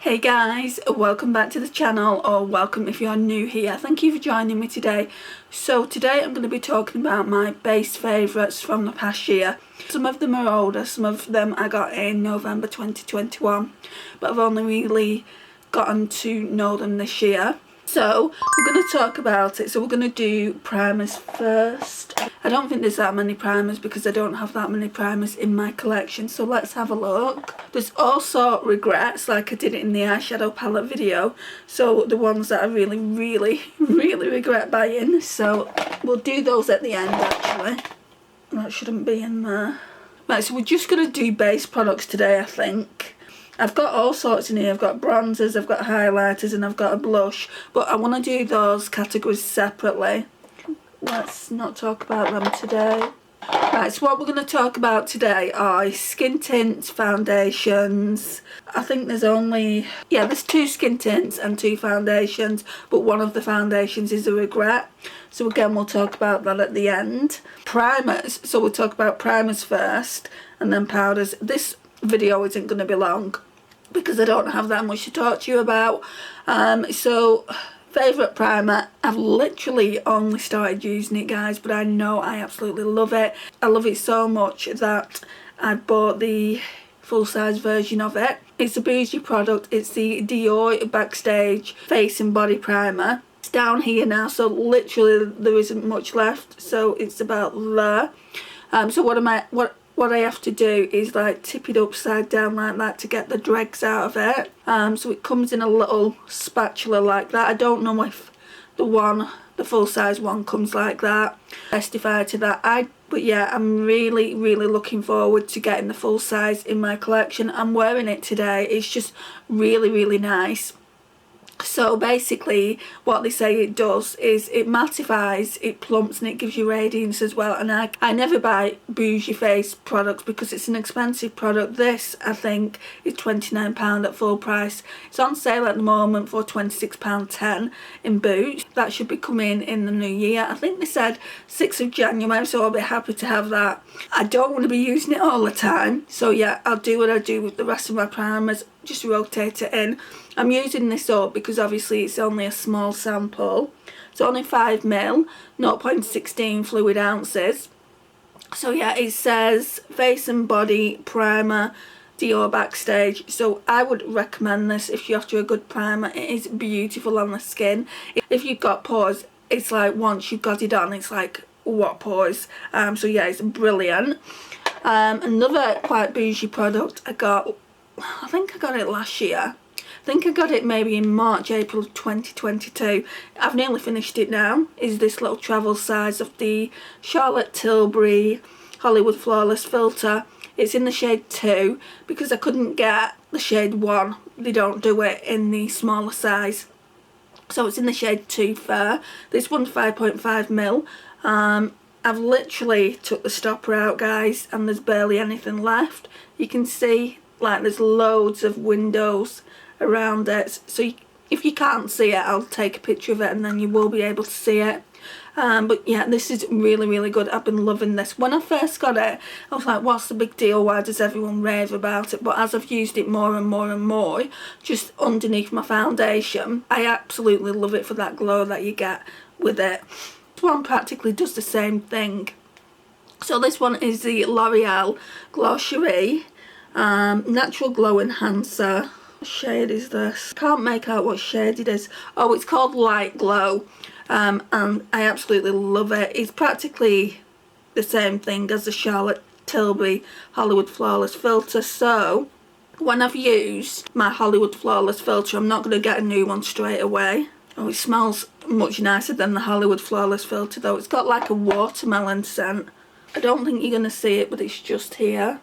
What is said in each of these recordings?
Hey guys, welcome back to the channel, or welcome if you're new here. Thank you for joining me today. So today I'm going to be talking about my base favourites from the past year. Some of them are older, some of them I got in November 2021, but I've only really gotten to know them this year. So we're going to talk about it. So we're going to do primers first. I don't think there's that many primers because I don't have that many primers in my collection. So let's have a look. There's also regrets, like I did it in the eyeshadow palette video. So the ones that I really regret buying. So we'll do those at the end actually. That shouldn't be in there. Right, so we're just going to do base products today, I think. I've got all sorts in here. I've got bronzers, I've got highlighters, and I've got a blush. But I want to do those categories separately. Let's not talk about them today. Right, so what we're going to talk about today are skin tints, foundations. I think there's only, there's 2 skin tints and 2 foundations, but one of the foundations is a regret. So again, we'll talk about that at the end. Primers, so we'll talk about primers first, and then powders. This video isn't going to be long because I don't have that much to talk to you about. So favourite primer, I've literally only started using it, guys, but I know I absolutely love it. I love it so much that I bought the full-size version of it. It's a bougie product. It's the Dior Backstage Face and Body Primer. It's down here now, so literally there isn't much left, so it's about there. So what I have to do is like tip it upside down like that to get the dregs out of it. So it comes in a little spatula like that. I don't know if the full size one comes like that. Testify to that. But yeah, I'm really looking forward to getting the full size in my collection. I'm wearing it today. It's just really nice. So basically what they say it does is it mattifies, it plumps, and it gives you radiance as well. And I never buy bougie face products because it's an expensive product. This I think is £29 at full price. It's on sale at the moment for £26.10 in Boots. That should be coming in the new year. I think they said 6th of January, so I'll be happy to have that. I don't want to be using it all the time, so yeah, I'll do what I do with the rest of my primers, just rotate it in. I'm using this up because obviously it's only a small sample. It's only 5ml, 0.16 fluid ounces. So yeah, it says Face and Body Primer, Dior Backstage. So I would recommend this if you're after a good primer. It is beautiful on the skin. If you've got pores, it's like once you've got it on, it's like, what pores? So yeah, it's brilliant. Another quite bougie product I think I got it last year. I think I got it maybe in March, April 2022. I've nearly finished it now. Is this little travel size of the Charlotte Tilbury Hollywood Flawless Filter. It's in the shade 2 because I couldn't get the shade 1. They don't do it in the smaller size. So it's in the shade 2 Fair. This one's 5.5ml. I've literally took the stopper out, guys, and there's barely anything left. You can see like there's loads of windows around it, so if you can't see it, I'll take a picture of it and then you will be able to see it. But yeah, this is really good. I've been loving this. When I first got it, I was like, what's the big deal, why does everyone rave about it? But as I've used it more and more just underneath my foundation, I absolutely love it for that glow that you get with it. This one practically does the same thing. So this one is the L'Oreal Glow Cherie Natural Glow Enhancer. What shade is this? Can't make out what shade it is. Oh, it's called Light Glow, and I absolutely love it. It's practically the same thing as the Charlotte Tilbury Hollywood Flawless Filter. So when I've used my Hollywood Flawless Filter, I'm not going to get a new one straight away. Oh, it smells much nicer than the Hollywood Flawless Filter though. It's got like a watermelon scent. I don't think you're going to see it, but it's just here.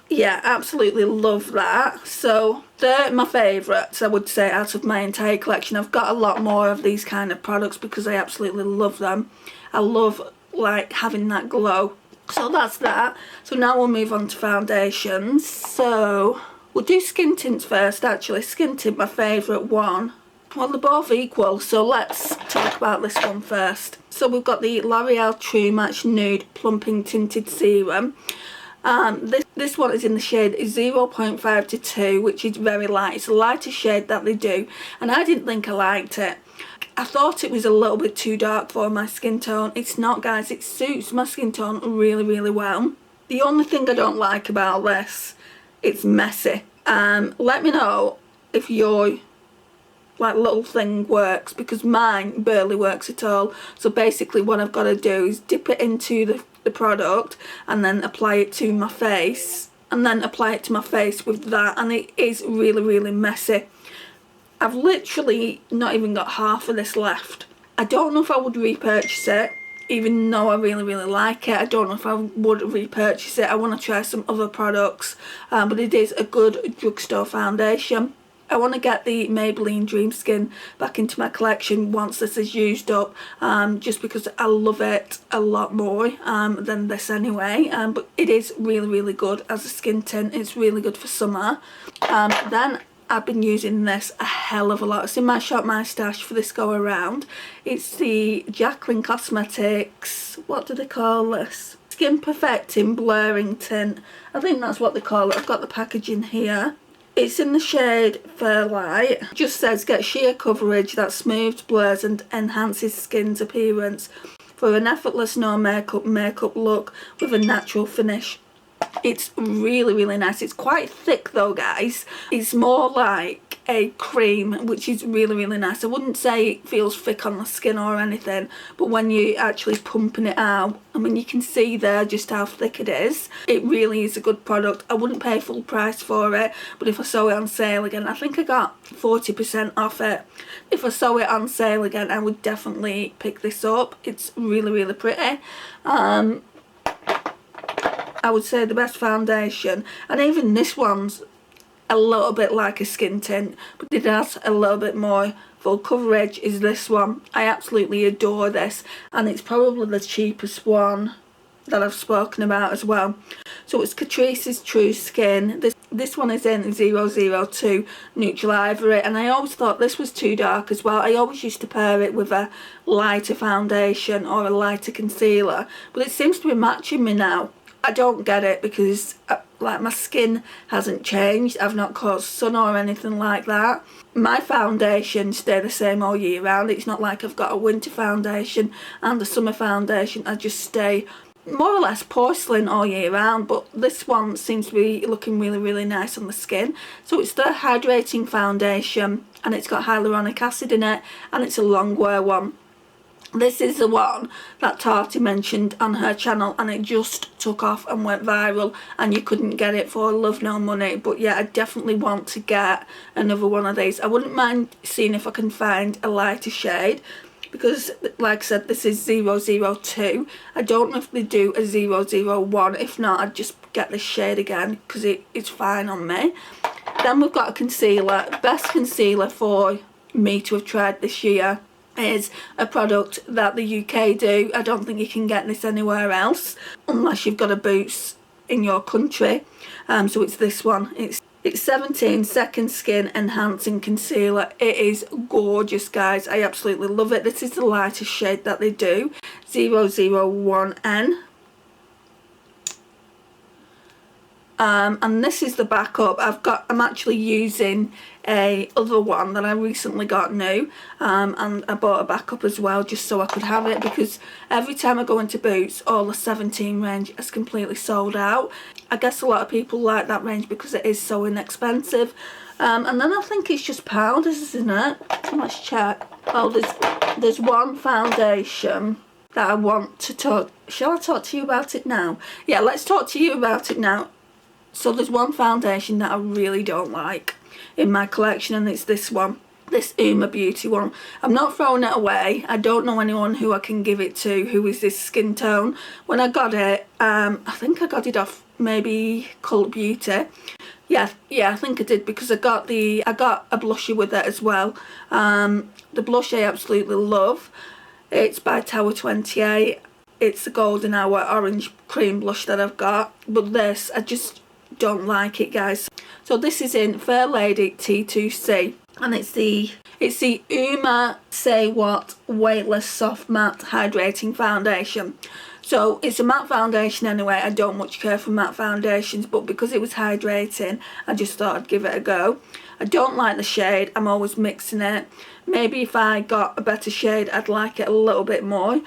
Yeah, absolutely love that. So they're my favourites, I would say, out of my entire collection. I've got a lot more of these kind of products because I absolutely love them. I love like having that glow. So that's that. So now we'll move on to foundations. So we'll do skin tints first actually. Skin tint, my favourite one. Well, they're both equal, so let's talk about this one first. So we've got the L'Oreal True Match Nude Plumping Tinted Serum. This one is in the shade 0.5 to 2, which is very light. It's a lighter shade that they do, and I didn't think I liked it. I thought it was a little bit too dark for my skin tone. It's not, guys. It suits my skin tone really, really well. The only thing I don't like about this, it's messy. Let me know if your like little thing works, because mine barely works at all. So basically what I've got to do is dip it into the product and then apply it to my face, and then apply it to my face with that, and it is really, really messy. I've literally not even got half of this left. I don't know if I would repurchase it, even though I really, really like it. I don't know if I would repurchase it. I want to try some other products, but it is a good drugstore foundation. I want to get the Maybelline Dream Skin back into my collection once this is used up, just because I love it a lot more than this anyway. But it is really, really good as a skin tint. It's really good for summer. Then I've been using this a hell of a lot. It's in my Shop My Stash for this go around. It's the Jaclyn Cosmetics, what do they call this? Skin Perfecting Blurring Tint. I think that's what they call it. I've got the packaging here. It's in the shade Fairlight. It just says get sheer coverage that smooths, blurs and enhances skin's appearance for an effortless no makeup look with a natural finish. It's really, really nice. It's quite thick though, guys. It's more like a cream, which is really, really nice. I wouldn't say it feels thick on the skin or anything, but when you're actually pumping it out, I mean, you can see there just how thick it is. It really is a good product. I wouldn't pay full price for it, but if I saw it on sale again, I think I got 40% off it. If I saw it on sale again, I would definitely pick this up. It's really, really pretty. I would say the best foundation, and even this one's a little bit like a skin tint, but it has a little bit more full coverage is this one. I absolutely adore this, and it's probably the cheapest one that I've spoken about as well. So it's Catrice's True Skin. This one is in 002 Neutral Ivory, and I always thought this was too dark as well. I always used to pair it with a lighter foundation or a lighter concealer, but it seems to be matching me now. I don't get it, because like my skin hasn't changed. I've not caught sun or anything like that. My foundations stay the same all year round. It's not like I've got a winter foundation and a summer foundation. I just stay more or less porcelain all year round, but this one seems to be looking really, really nice on the skin. So it's the hydrating foundation, and it's got hyaluronic acid in it, and it's a long wear one. This is the one that Tati mentioned on her channel, and it just took off and went viral, and you couldn't get it for love nor money. But yeah, I definitely want to get another one of these. I wouldn't mind seeing if I can find a lighter shade, because like I said, this is 002. I don't know if they do a 001. If not, I'd just get this shade again, because it's fine on me. Then we've got a concealer. Best concealer for me to have tried this year is a product that the UK do. I don't think you can get this anywhere else unless you've got a Boots in your country. So it's this one. It's 17 Second Skin Enhancing Concealer. It is gorgeous, guys. I absolutely love it. This is the lightest shade that they do, 001N. And this is the backup. I'm actually using a other one that I recently got new, and I bought a backup as well just so I could have it, because every time I go into Boots, all the 17 range is completely sold out. I guess a lot of people like that range because it is so inexpensive. And then I think it's just powders, isn't it? Let's check. Oh, there's one foundation that I want to talk. Shall I talk to you about it now? Yeah, let's talk to you about it now. So there's one foundation that I really don't like in my collection, and it's this one, this Uma Beauty one. I'm not throwing it away. I don't know anyone who I can give it to who is this skin tone. When I got it, I think I got it off maybe Cult Beauty. Yeah, I think I did, because I got a blusher with it as well. The blush I absolutely love. It's by Tower 28. It's the Golden Hour Orange Cream blush that I've got, but this, I just don't like it, guys. So this is in Fair Lady T2C, and it's the Uma Say What Weightless Soft Matte Hydrating Foundation. So it's a matte foundation anyway. I don't much care for matte foundations, but because it was hydrating, I just thought I'd give it a go. I don't like the shade. I'm always mixing it. Maybe if I got a better shade, I'd like it a little bit more.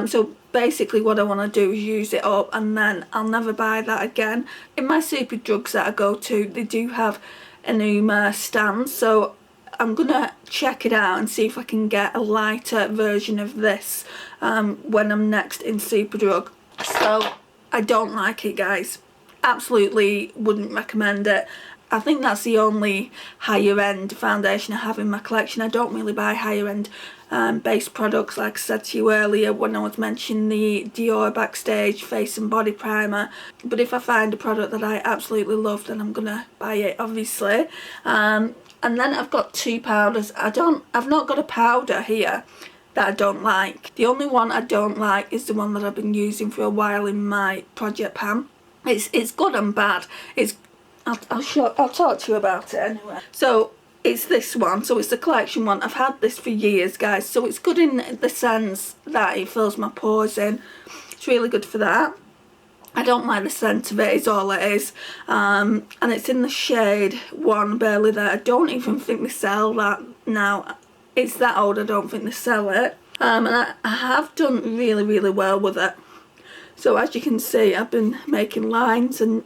So basically what I want to do is use it up, and then I'll never buy that again. In my Superdrugs that I go to, they do have an Uma stand, so I'm gonna check it out and see if I can get a lighter version of this when I'm next in Superdrug. So I don't like it, guys. Absolutely wouldn't recommend it. I think that's the only higher end foundation I have in my collection. I don't really buy higher end base products, like I said to you earlier when I was mentioning the Dior Backstage Face and Body Primer. But if I find a product that I absolutely love, then I'm gonna buy it, obviously. And then I've got two powders. I've not got a powder here that I don't like. The only one I don't like is the one that I've been using for a while in my project pan. It's good and bad. I'll talk to you about it anyway. So it's this one. So it's the collection one. I've had this for years, guys. So it's good in the sense that it fills my pores in. It's really good for that. I don't like the scent of it, is all it is. And it's in the shade One Barely There. I don't even think they sell that now. It's that old, I don't think they sell it. And I have done really, really well with it. So as you can see, I've been making lines and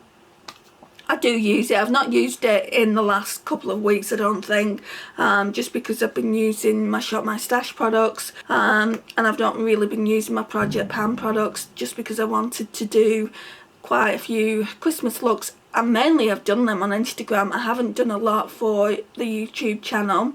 I do use it. I've not used it in the last couple of weeks, I don't think, just because I've been using my Shop My Stash products, and I've not really been using my Project Pan products, just because I wanted to do quite a few Christmas looks, and mainly I've done them on Instagram. I haven't done a lot for the YouTube channel.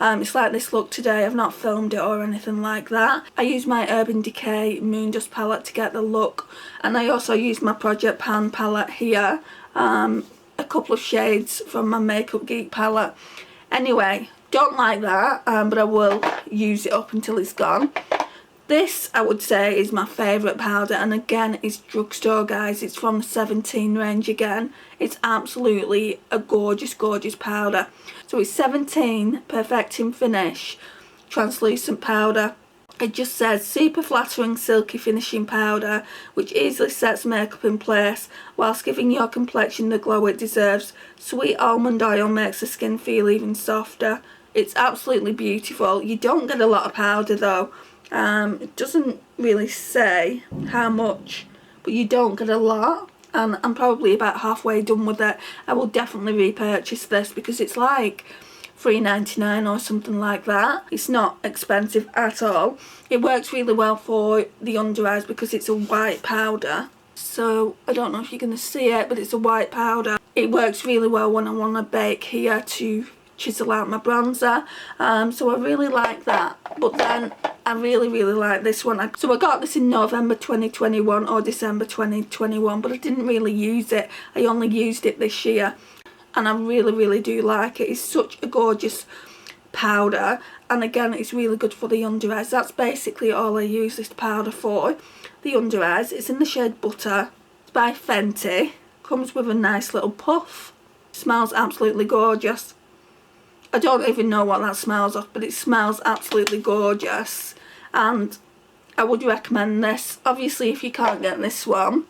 It's like this look today. I've not filmed it or anything like that. I use my Urban Decay Moon Dust palette to get the look, and I also use my Project Pan palette here. A couple of shades from my Makeup Geek palette. Anyway, don't like that, but I will use it up until it's gone. This, I would say, is my favourite powder, and again, it's drugstore, guys. It's from the 17 range again. It's absolutely a gorgeous, gorgeous powder. So it's 17 Perfecting Finish translucent powder. It just says super flattering silky finishing powder which easily sets makeup in place whilst giving your complexion the glow it deserves. Sweet almond oil makes the skin feel even softer. It's absolutely beautiful. You don't get a lot of powder though. It doesn't really say how much, but you don't get a lot, and I'm probably about halfway done with it. I will definitely repurchase this because it's like $3.99 or something like that. It's not expensive at all. It works really well for the under eyes because it's a white powder. So I don't know if you're going to see it, but it's a white powder. It works really well when I want to bake here to chisel out my bronzer. So I really like that. But then I really, really like this one. So I got this in November 2021 or December 2021, but I didn't really use it. I only used it this year. And I really, really do like it. It's such a gorgeous powder, and again, it's really good for the under eyes. That's basically all I use this powder for, the under eyes. It's in the shade Butter. It's by Fenty. Comes with a nice little puff. Smells absolutely gorgeous. I don't even know what that smells of, but it smells absolutely gorgeous, and I would recommend this. Obviously, if you can't get this one,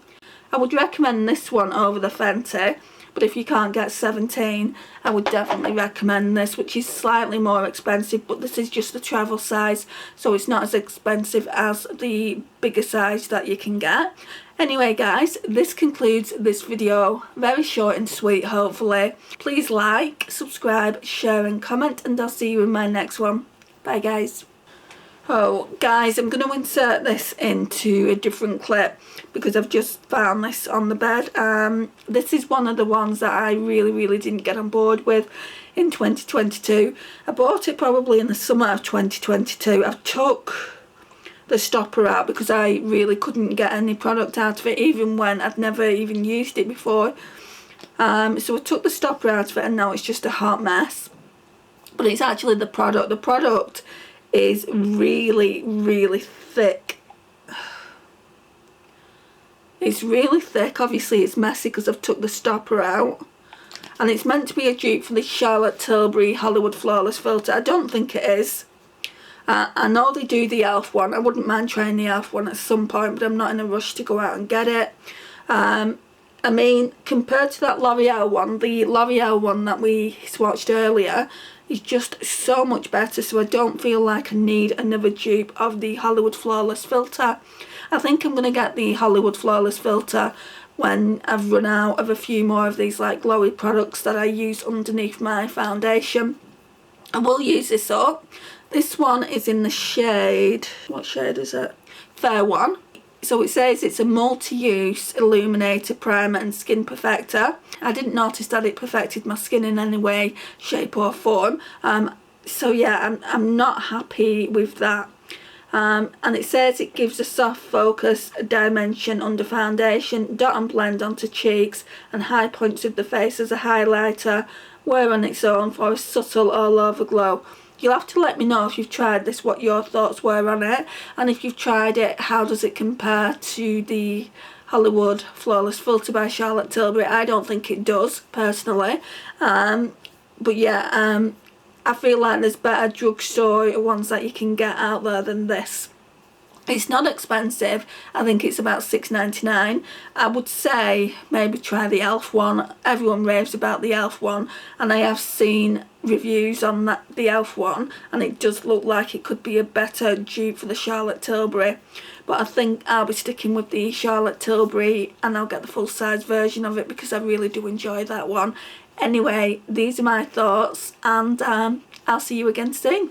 I would recommend this one over the Fenty. But if you can't get 17, I would definitely recommend this, which is slightly more expensive, but this is just the travel size, so it's not as expensive as the bigger size that you can get. Anyway guys, this concludes this video. Very short and sweet, hopefully. Please like, subscribe, share and comment, and I'll see you in my next one. Bye guys. Oh guys, I'm going to insert this into a different clip because I've just found this on the bed. This is one of the ones that I really didn't get on board with in 2022. I bought it probably in the summer of 2022. I took the stopper out because I really couldn't get any product out of it, even when I'd never even used it before. So I took the stopper out of it and now it's just a hot mess. But it's actually the product. The product is really thick. It's really thick. Obviously it's messy because I've took the stopper out, and it's meant to be a dupe for the Charlotte Tilbury Hollywood Flawless filter. I don't think it is. I know they do the e.l.f. one. I wouldn't mind trying the e.l.f. one at some point, but I'm not in a rush to go out and get it. I mean, compared to that L'Oreal one, the L'Oreal one that we swatched earlier is just so much better, so I don't feel like I need another dupe of the Hollywood Flawless filter. I think I'm going to get the Hollywood Flawless filter when I've run out of a few more of these like glowy products that I use underneath my foundation. I will use this up. This one is in the shade, what shade is it? Fair One. So it says it's a multi-use illuminator, primer and skin perfector. I didn't notice that it perfected my skin in any way, shape or form. So yeah, I'm not happy with that. And it says it gives a soft focus, a dimension under foundation, dot and blend onto cheeks and high points of the face as a highlighter, wear on its own for a subtle all over glow. You'll have to let me know if you've tried this, what your thoughts were on it, and if you've tried it, how does it compare to the Hollywood Flawless filter by Charlotte Tilbury. I don't think it does, personally. But yeah, I feel like there's better drugstore ones that you can get out there than this. It's not expensive. I think it's about £6.99. I would say maybe try the e.l.f. one. Everyone raves about the e.l.f. one, and I have seen reviews on the e.l.f. one, and it does look like it could be a better dupe for the Charlotte Tilbury. But I think I'll be sticking with the Charlotte Tilbury, and I'll get the full size version of it because I really do enjoy that one. Anyway, these are my thoughts, and I'll see you again soon.